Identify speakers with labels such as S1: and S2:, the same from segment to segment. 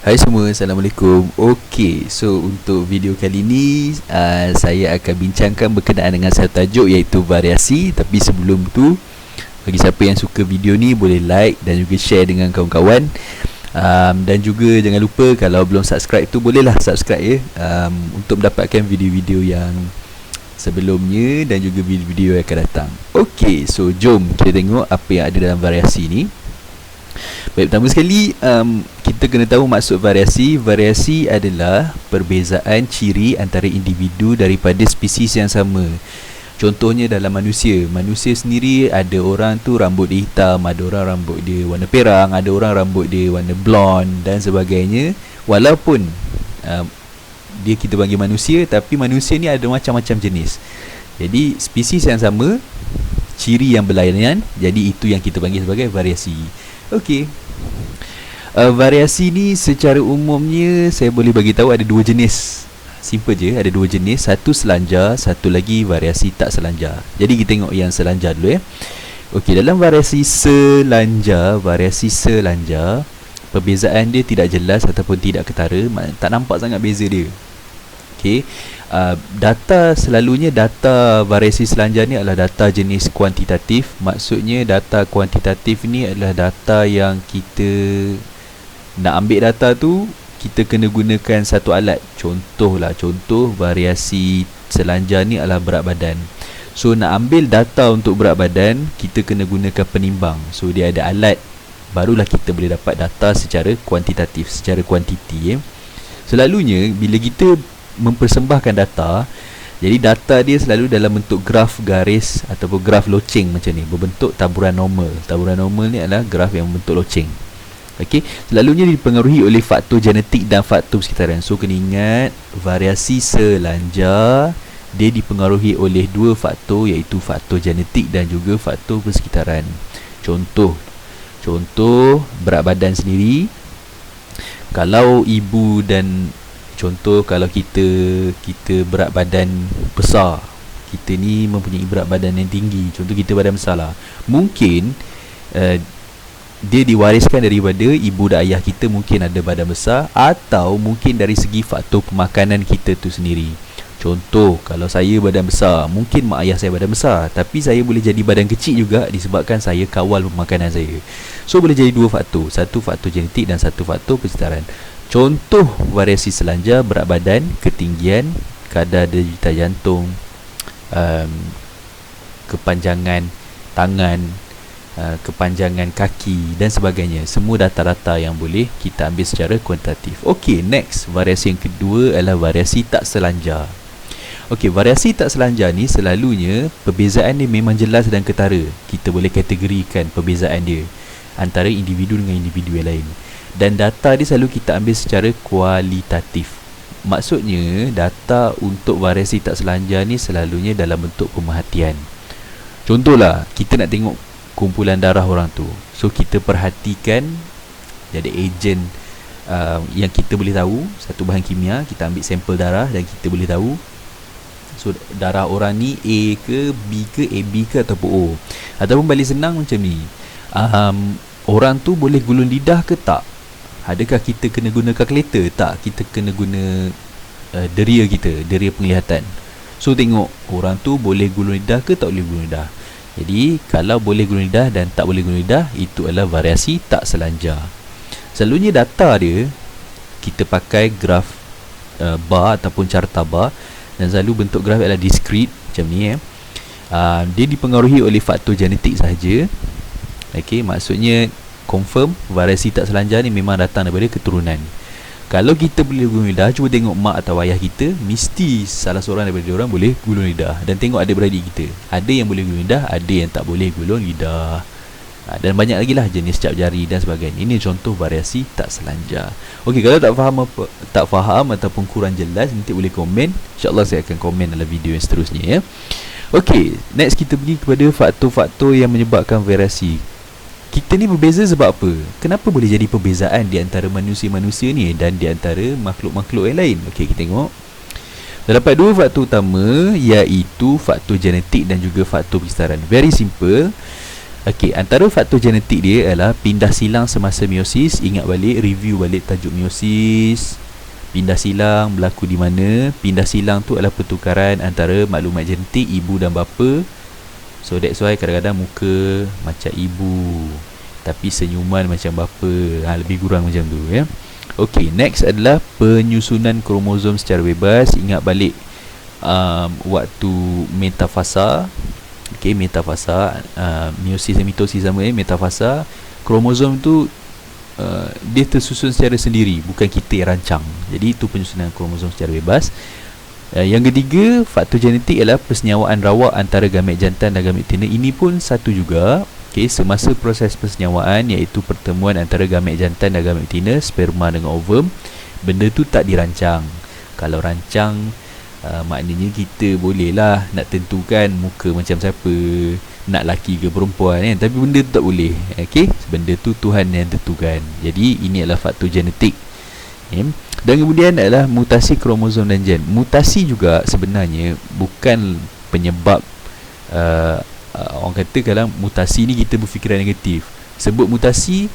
S1: Hai semua, Assalamualaikum. Okey, so untuk video kali ni saya akan bincangkan berkenaan dengan satu tajuk iaitu variasi. Tapi sebelum tu, bagi siapa yang suka video ni boleh like dan juga share dengan kawan-kawan. Dan juga jangan lupa kalau belum subscribe tu bolehlah subscribe ya, untuk mendapatkan video-video yang sebelumnya dan juga video-video yang akan datang. Okey, so jom kita tengok apa yang ada dalam variasi ni. Baik, pertama sekali kita kena tahu maksud variasi. Variasi adalah perbezaan ciri antara individu daripada spesies yang sama. Contohnya dalam manusia. Manusia sendiri ada orang tu rambut dia hitam, ada orang rambut dia warna perang, ada orang rambut dia warna blonde dan sebagainya. Walaupun dia kita panggil manusia, tapi manusia ni ada macam-macam jenis. Jadi spesies yang sama, ciri yang berlainan, jadi itu yang kita panggil sebagai variasi. Okey. Variasi ni secara umumnya saya boleh bagi tahu ada dua jenis. Simple je, ada dua jenis. Satu selanjar, satu lagi variasi tak selanjar. Jadi kita tengok yang selanjar dulu ya. Okey, dalam variasi selanjar, perbezaan dia tidak jelas ataupun tidak ketara, tak nampak sangat beza dia. Okey. Data variasi selanjar ni adalah data jenis kuantitatif. Maksudnya data kuantitatif ni adalah data yang kita nak ambil data tu, kita kena gunakan satu alat. Contoh variasi selanjar ni adalah berat badan. So nak ambil data untuk berat badan, kita kena gunakan penimbang. So dia ada alat, barulah kita boleh dapat data secara kuantitatif, secara kuantiti ya. Selalunya bila kita mempersembahkan data, jadi data dia selalu dalam bentuk graf garis ataupun graf loceng macam ni, berbentuk taburan normal. Taburan normal ni adalah graf yang berbentuk loceng. Okey, selalunya dipengaruhi oleh faktor genetik dan faktor persekitaran. So kena ingat, variasi selanjar dia dipengaruhi oleh dua faktor, iaitu faktor genetik dan juga faktor persekitaran. Contoh berat badan sendiri. Kalau ibu dan kalau kita berat badan besar, kita ni mempunyai berat badan yang tinggi, contoh kita badan besar lah, mungkin dia diwariskan daripada ibu dan ayah kita, mungkin ada badan besar, atau mungkin dari segi faktor pemakanan kita tu sendiri. Contoh, kalau saya badan besar, mungkin mak ayah saya badan besar, tapi saya boleh jadi badan kecil juga disebabkan saya kawal pemakanan saya. So boleh jadi dua faktor, satu faktor genetik dan satu faktor persekitaran. Contoh variasi selanjar: berat badan, ketinggian, kadar denyut jantung, kepanjangan tangan, kepanjangan kaki dan sebagainya. Semua data-data yang boleh kita ambil secara kuantitatif. Okey, next, variasi yang kedua adalah variasi tak selanjar. Okey, variasi tak selanjar ni selalunya perbezaan dia memang jelas dan ketara. Kita boleh kategorikan perbezaan dia antara individu dengan individu yang lain. Dan data dia selalu kita ambil secara kualitatif. Maksudnya data untuk variasi tak selanjar ni selalunya dalam bentuk pemerhatian. Contohlah, kita nak tengok kumpulan darah orang tu. So kita perhatikan, dia ada ejen yang kita boleh tahu, satu bahan kimia, kita ambil sampel darah dan kita boleh tahu. So darah orang ni A ke, B ke, AB ke ataupun O. Ataupun balik senang macam ni, orang tu boleh gulung lidah ke tak? Adakah kita kena guna kalkulator? Tak, kita kena guna deria kita, deria penglihatan. So tengok orang tu boleh gulung lidah ke tak boleh gulung lidah. Jadi kalau boleh gulung lidah dan tak boleh gulung lidah, itu adalah variasi tak selanjar. Selalunya data dia kita pakai graf bar ataupun carta bar, dan selalu bentuk graf adalah discrete macam ni dia dipengaruhi oleh faktor genetik sahaja. Okey, maksudnya confirm variasi tak selanjar ni memang datang daripada keturunan. Kalau kita boleh gulung lidah, cuba tengok mak atau ayah kita, mesti salah seorang daripada diorang boleh gulung lidah. Dan tengok adik-beradik kita, ada yang boleh gulung lidah, ada yang tak boleh gulung lidah, dan banyak lagi lah jenis cap jari dan sebagainya. Ini contoh variasi tak selanjar. Okey, kalau tak faham ataupun kurang jelas, nanti boleh komen. InsyaAllah saya akan komen dalam video yang seterusnya ya. Okey, next kita pergi kepada faktor-faktor yang menyebabkan variasi. Kita ni berbeza sebab apa? Kenapa boleh jadi perbezaan di antara manusia-manusia ni dan di antara makhluk-makhluk yang lain? Okey, kita tengok. Terdapat dua faktor utama, iaitu faktor genetik dan juga faktor persekitaran. Very simple. Okey, antara faktor genetik dia adalah pindah silang semasa meiosis. Ingat balik, review balik tajuk meiosis. Pindah silang berlaku di mana? Pindah silang tu adalah pertukaran antara maklumat genetik ibu dan bapa. So that's why kadang-kadang muka macam ibu tapi senyuman macam bapa. Lebih kurang macam tu ya. Okey, next adalah penyusunan kromosom secara bebas. Ingat balik waktu metafasa. Okey, metafasa, meiosis dan mitosis sama metafasa. Kromosom tu dia tersusun secara sendiri, bukan kita yang rancang. Jadi itu penyusunan kromosom secara bebas. Yang ketiga, faktor genetik adalah persenyawaan rawak antara gamet jantan dan gamet betina. Ini pun satu juga. Okey, semasa proses persenyawaan, iaitu pertemuan antara gamet jantan dan gamet betina, sperma dengan ovum, benda tu tak dirancang. Kalau rancang, maknanya kita bolehlah nak tentukan muka macam siapa, nak laki ke perempuan kan? Tapi benda tu tak boleh. Okey, benda tu Tuhan yang tentukan. Jadi ini adalah faktor genetik. Dan kemudian adalah mutasi kromosom dan gen. Mutasi juga sebenarnya bukan penyebab orang kata kalau mutasi ni kita berfikiran negatif. Sebut mutasi,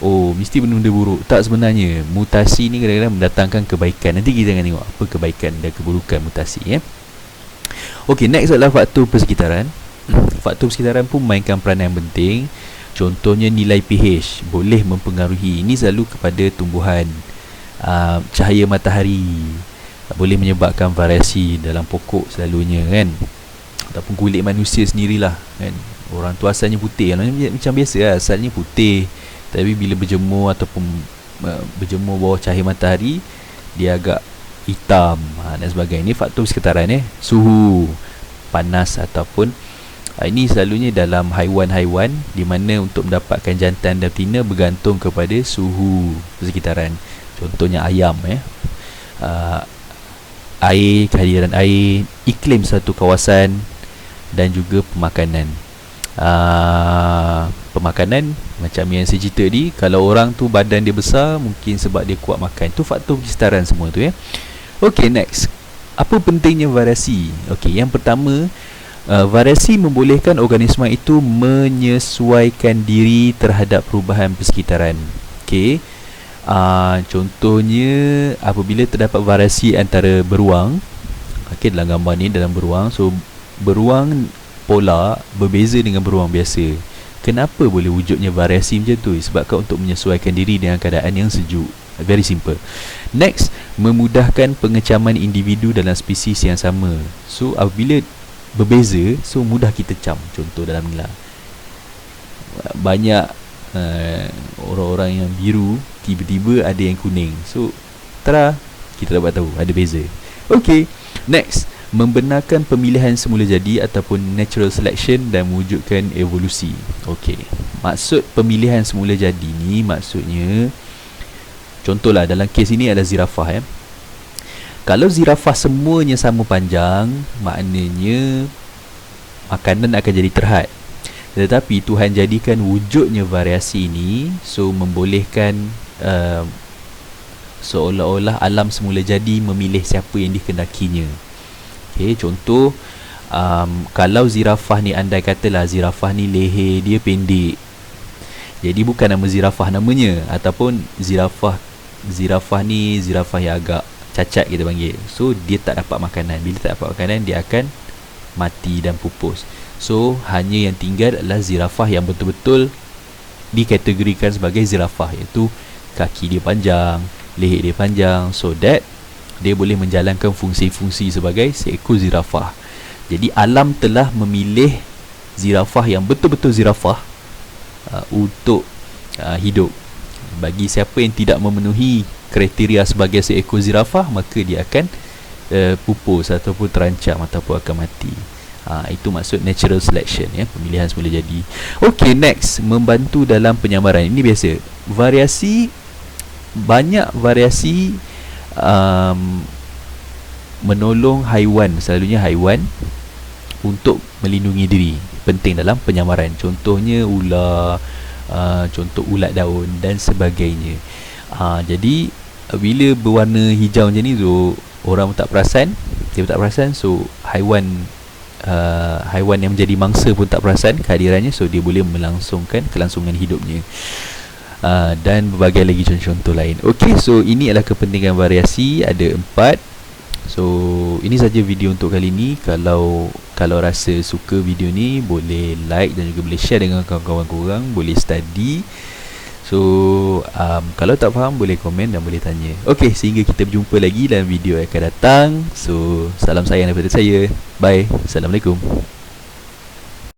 S1: oh mesti benda-benda buruk. Tak, sebenarnya mutasi ni kadang-kadang mendatangkan kebaikan. Nanti kita akan tengok apa kebaikan dan keburukan mutasi ya. Okey, next adalah faktor persekitaran. Faktor persekitaran pun memainkan peranan yang penting. Contohnya nilai pH boleh mempengaruhi. Ini selalu kepada tumbuhan. Cahaya matahari boleh menyebabkan variasi dalam pokok selalunya kan, ataupun kulit manusia sendirilah kan. Orang tu asalnya putih, macam biasa lah, asalnya putih, tapi bila berjemur ataupun berjemur bawah cahaya matahari, dia agak hitam dan sebagainya. Ini faktor persekitaran suhu, panas ataupun ini selalunya dalam haiwan-haiwan di mana untuk mendapatkan jantan dan betina bergantung kepada suhu persekitaran. Contohnya ayam air, kehadiran air, iklim satu kawasan dan juga pemakanan. Pemakanan macam yang saya cerita tadi, kalau orang tu badan dia besar mungkin sebab dia kuat makan. Tu faktor persekitaran semua tu ya. Okey, next. Apa pentingnya variasi? Okey, yang pertama, variasi membolehkan organisma itu menyesuaikan diri terhadap perubahan persekitaran. Okey. Contohnya apabila terdapat variasi antara beruang. Okey, dalam gambar ni dalam beruang. So beruang polar berbeza dengan beruang biasa. Kenapa boleh wujudnya variasi macam tu? Sebabkan untuk menyesuaikan diri dengan keadaan yang sejuk. Very simple. Next, memudahkan pengecaman individu dalam spesies yang sama. So apabila berbeza, so mudah kita cam. Contoh dalam ni lah, banyak orang-orang yang biru, tiba-tiba ada yang kuning. So kita dapat tahu ada beza. Okey, next, membenarkan pemilihan semula jadi ataupun natural selection dan mewujudkan evolusi. Okey, maksud pemilihan semula jadi ni maksudnya, contohlah dalam kes ini adalah zirafah Kalau zirafah semuanya sama panjang, maknanya makanan akan jadi terhad. Tetapi Tuhan jadikan wujudnya variasi ini, so membolehkan seolah-olah alam semula jadi memilih siapa yang dikenakinya. Okay, contoh, kalau zirafah ni, andai katalah zirafah ni leher dia pendek, jadi bukan nama zirafah namanya, ataupun zirafah ni zirafah yang agak cacat kita panggil. So dia tak dapat makanan. Bila tak dapat makanan, dia akan mati dan pupus. So hanya yang tinggal adalah zirafah yang betul-betul dikategorikan sebagai zirafah, iaitu kaki dia panjang, leher dia panjang, so that dia boleh menjalankan fungsi-fungsi sebagai seekor zirafah. Jadi alam telah memilih zirafah yang betul-betul zirafah untuk hidup. Bagi siapa yang tidak memenuhi kriteria sebagai seekor zirafah, maka dia akan pupus ataupun terancam ataupun akan mati. Itu maksud natural selection pemilihan semula jadi. Okey, next, membantu dalam penyamaran. Ini biasa. Variasi, banyak variasi menolong haiwan, selalunya haiwan, untuk melindungi diri. Penting dalam penyamaran. Contohnya ular, contoh ulat daun dan sebagainya. Jadi bila berwarna hijau macam ni, so orang tak perasan, dia tak perasan, so haiwan haiwan yang menjadi mangsa pun tak perasan kehadirannya. So dia boleh melangsungkan kelangsungan hidupnya. Dan berbagai lagi contoh-contoh lain. Okey, so ini adalah kepentingan variasi, ada 4. So ini saja video untuk kali ni. Kalau rasa suka video ni, boleh like dan juga boleh share dengan kawan-kawan korang, boleh study. So kalau tak faham boleh komen dan boleh tanya. Okey, sehingga kita berjumpa lagi dalam video yang akan datang. So salam sayang daripada saya. Bye. Assalamualaikum.